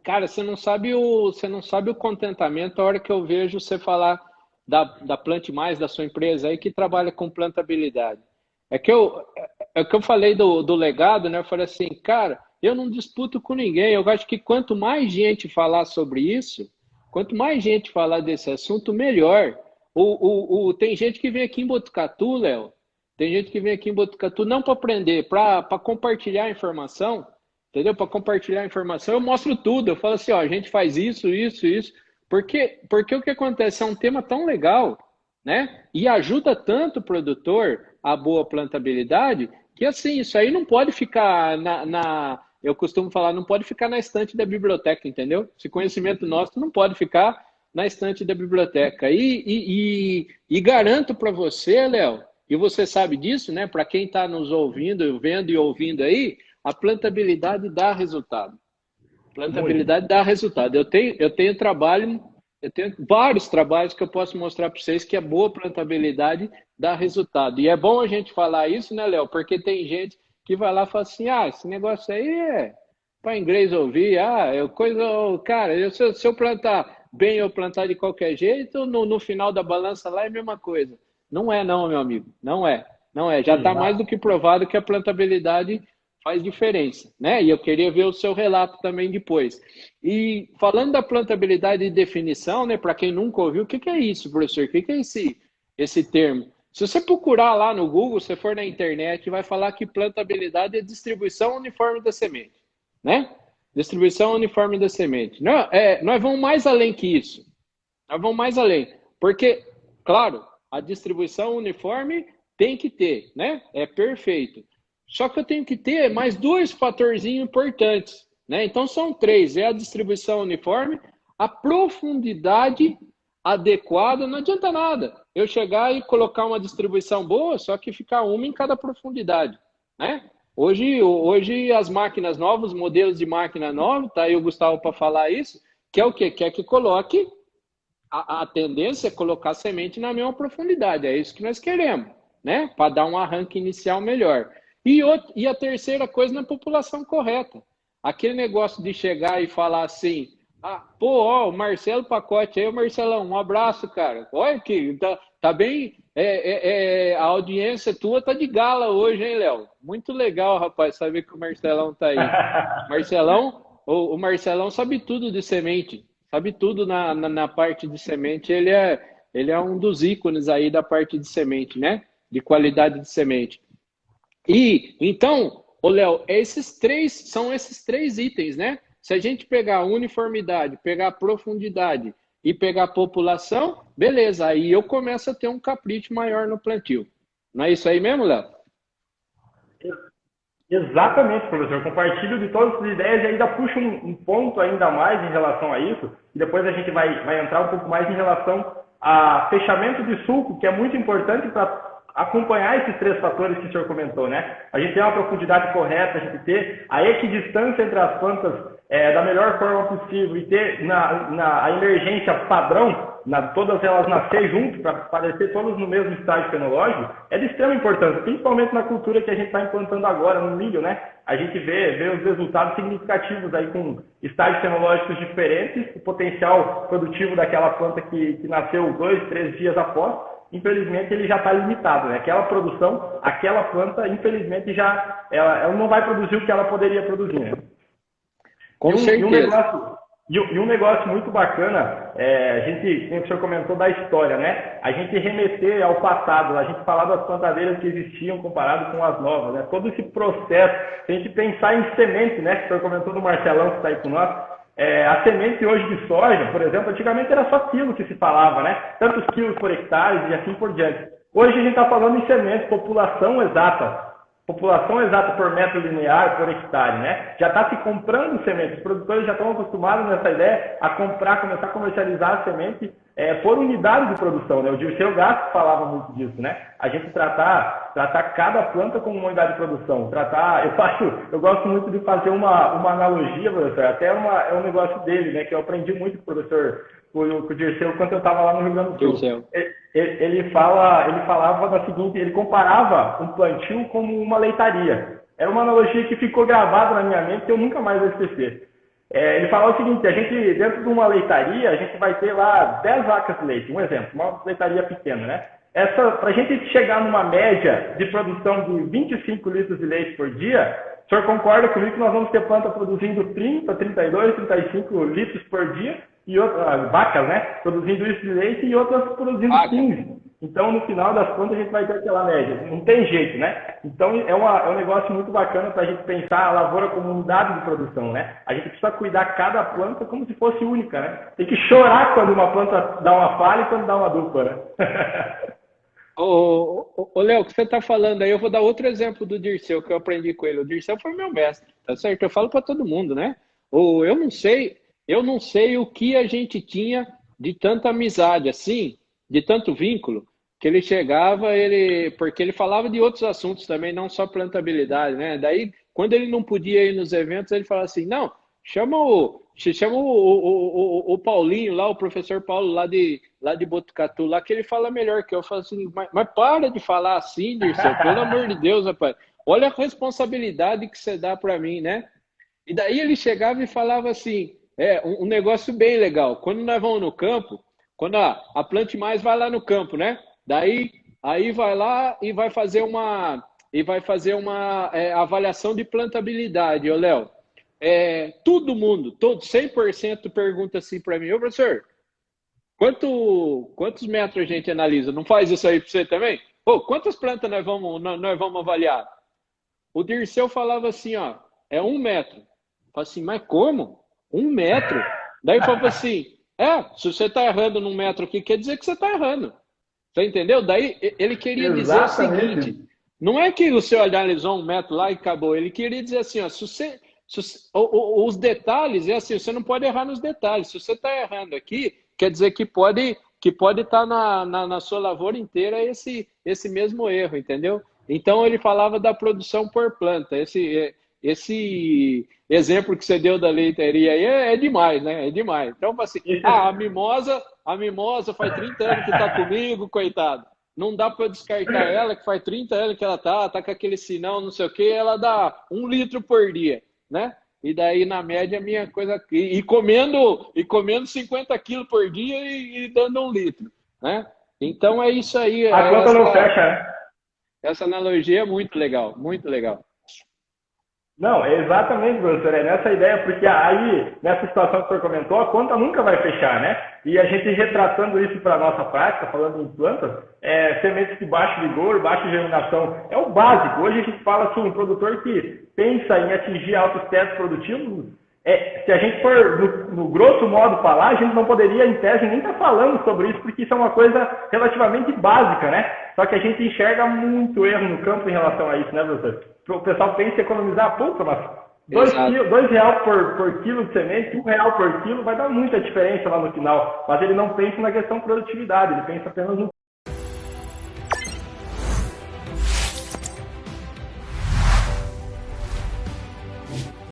Cara, você não sabe o contentamento a hora que eu vejo você falar da Plante Mais, da sua empresa aí que trabalha com plantabilidade. É que eu, é que eu falei do legado, né? Eu falei assim, cara, eu não disputo com ninguém. Eu acho que quanto mais gente falar sobre isso, quanto mais gente falar desse assunto, melhor. Tem gente que vem aqui em Botucatu, Léo. Tem gente que vem aqui em Botucatu não para aprender, para compartilhar informação. Entendeu? Para compartilhar informação, eu mostro tudo. Eu falo assim, ó, a gente faz isso, isso, isso. Porque o que acontece é um tema tão legal, né? E ajuda tanto o produtor a boa plantabilidade, que assim, isso aí não pode ficar eu costumo falar, não pode ficar na estante da biblioteca, entendeu? Esse conhecimento nosso não pode ficar na estante da biblioteca. E garanto para você, Léo, e você sabe disso, né? Para quem está nos ouvindo, vendo e ouvindo aí, a plantabilidade dá resultado. Muito. Plantabilidade dá resultado. Eu tenho vários trabalhos que eu posso mostrar para vocês que a boa plantabilidade dá resultado. E é bom a gente falar isso, né, Léo? Porque tem gente que vai lá e fala assim: ah, esse negócio aí é para inglês ouvir, cara, se eu plantar bem ou plantar de qualquer jeito, no final da balança lá é a mesma coisa. Não é, não, meu amigo. Não é. Não é. Já está mais do Exato. que provado que a plantabilidade faz diferença, né? E eu queria ver o seu relato também depois. E falando da plantabilidade e definição, né? Para quem nunca ouviu, o que é isso, professor? O que é esse termo? Se você procurar lá no Google, se for na internet, vai falar que plantabilidade é distribuição uniforme da semente, né? Distribuição uniforme da semente. Não, nós vamos mais além que isso. Nós vamos mais além. Porque, claro, a distribuição uniforme tem que ter, né? É perfeito. Só que eu tenho que ter mais dois fatorzinhos importantes, né? Então são três: é a distribuição uniforme, a profundidade adequada. Não adianta nada eu chegar e colocar uma distribuição boa, só que ficar uma em cada profundidade, né? Hoje as máquinas novas, os modelos de máquina nova, tá aí o Gustavo para falar isso, que é o quê? Quer que coloque a tendência é colocar semente na mesma profundidade, é isso que nós queremos, né? Para dar um arranque inicial melhor. E a terceira coisa na população correta. Aquele negócio de chegar e falar assim, pô, ó, o Marcelo Pacote aí, o Marcelão, um abraço, cara. Olha que tá bem, a audiência tua tá de gala hoje, hein, Léo? Muito legal, rapaz, saber que o Marcelão tá aí. O Marcelão sabe tudo de semente, sabe tudo na parte de semente. Ele é um dos ícones aí da parte de semente, né? De qualidade de semente. E então, ô Léo, são esses três itens, né? Se a gente pegar a uniformidade, pegar a profundidade e pegar a população, beleza, aí eu começo a ter um capricho maior no plantio. Não é isso aí mesmo, Léo? Exatamente, professor. Compartilho de todas as ideias e ainda puxo um ponto ainda mais em relação a isso, e depois a gente vai entrar um pouco mais em relação a fechamento de sulco, que é muito importante para acompanhar esses três fatores que o senhor comentou, né? A gente tem uma profundidade correta, a gente ter a equidistância entre as plantas da melhor forma possível e ter a emergência padrão, todas elas nascer junto, para aparecer todas no mesmo estágio fenológico, é de extrema importância, principalmente na cultura que a gente está implantando agora, no milho, né? A gente vê os resultados significativos aí com estágios fenológicos diferentes, o potencial produtivo daquela planta que nasceu 2, 3 dias após, infelizmente ele já está limitado, né? Aquela produção, aquela planta, infelizmente ela não vai produzir o que ela poderia produzir, né? E Com um, e um certeza. negócio e um negócio muito bacana, a gente, como o senhor comentou da história, né? A gente remeter ao passado, a gente falar das plantadeiras que existiam comparado com as novas, né? Todo esse processo, se a gente pensar em semente, né? Que o senhor comentou do Marcelão que está aí com nós, a semente hoje de soja, por exemplo, antigamente era só quilo que se falava, né? Tantos quilos por hectare e assim por diante. Hoje a gente está falando em semente, população exata por metro linear, por hectare, né? Já está se comprando semente. Os produtores já estão acostumados nessa ideia a comprar, começar a comercializar a semente por unidade de produção, né? O Dirceu Gasto falava muito disso, né? A gente tratar cada planta como uma unidade de produção. Eu gosto muito de fazer uma analogia, professor, até é um negócio dele, né? Que eu aprendi muito com com o Dirceu quando eu estava lá no Rio Grande do Do Sul. céu. Ele falava da seguinte, ele comparava um plantio como uma leitaria. Era uma analogia que ficou gravada na minha mente e eu nunca mais vou esquecer. Ele fala o seguinte, a gente, dentro de uma leitaria, a gente vai ter lá 10 vacas de leite, um exemplo, uma leitaria pequena, né? Para a gente chegar numa média de produção de 25 litros de leite por dia, o senhor concorda comigo que nós vamos ter planta produzindo 30, 32, 35 litros por dia, e vacas, né? Produzindo isso de leite e outras produzindo 15. Então, no final das contas, a gente vai ter aquela média. Não tem jeito, né? Então, é um negócio muito bacana para a gente pensar a lavoura como unidade de produção, né? A gente precisa cuidar cada planta como se fosse única, né? Tem que chorar quando uma planta dá uma falha e quando dá uma dupla, né? Ô, Léo, o que você está falando aí, eu vou dar outro exemplo do Dirceu que eu aprendi com ele. O Dirceu foi meu mestre, tá certo? Eu falo para todo mundo, né? Ou eu não sei o que a gente tinha de tanta amizade assim, de tanto vínculo, que ele chegava, porque ele falava de outros assuntos também, não só plantabilidade, né? Daí, quando ele não podia ir nos eventos, ele falava assim, não, chama o Paulinho lá, o professor Paulo lá de Botucatu, lá que ele fala melhor que eu. Eu falo assim, mas para de falar assim, Dirceu, pelo amor de Deus, rapaz. Olha a responsabilidade que você dá para mim, né? E daí ele chegava e falava assim, um negócio bem legal. Quando nós vamos no campo, quando a Plante Mais vai lá no campo, né? Aí vai lá e vai fazer uma avaliação de plantabilidade, ô Léo. Todo mundo, 100% pergunta assim para mim, ô professor, quantos metros a gente analisa? Não faz isso aí para você também? Quantas plantas nós vamos avaliar? O Dirceu falava assim, ó, é 1 metro. Eu falei assim, mas como? 1 metro? Daí eu falava assim, se você está errando num metro aqui, quer dizer que você está errando. Você entendeu? Daí ele queria dizer o seguinte, não é que você analisou 1 metro lá e acabou, ele queria dizer assim, ó, os detalhes, é assim, você não pode errar nos detalhes. Se você está errando aqui, quer dizer que pode estar na sua lavoura inteira esse mesmo erro, entendeu? Então ele falava da produção por planta. Esse exemplo que você deu da leitaria aí é demais, né? É demais. Então, assim, a mimosa faz 30 anos que está comigo, coitado. Não dá para descartar ela, que faz 30 anos que ela tá com aquele sinal, não sei o quê, ela dá 1 litro por dia, né? E daí, na média, a minha coisa aqui. E comendo 50 quilos por dia e dando 1 litro, né? Então é isso aí. A conta não fecha, né? Essa analogia é muito legal, muito legal. Não, exatamente, professor. É nessa ideia, porque aí, nessa situação que o senhor comentou, a conta nunca vai fechar, né? E a gente retratando isso para a nossa prática, falando em plantas, sementes de baixo vigor, baixa germinação, é o básico. Hoje a gente fala assim, um produtor que pensa em atingir altos tetos produtivos, se a gente for no grosso modo falar, a gente não poderia, em tese, nem estar falando sobre isso, porque isso é uma coisa relativamente básica, né? Só que a gente enxerga muito erro no campo em relação a isso, né, professor? O pessoal pensa em economizar, puta, mas R$2 por quilo de semente, R$1 por quilo, vai dar muita diferença lá no final. Mas ele não pensa na questão produtividade, ele pensa apenas no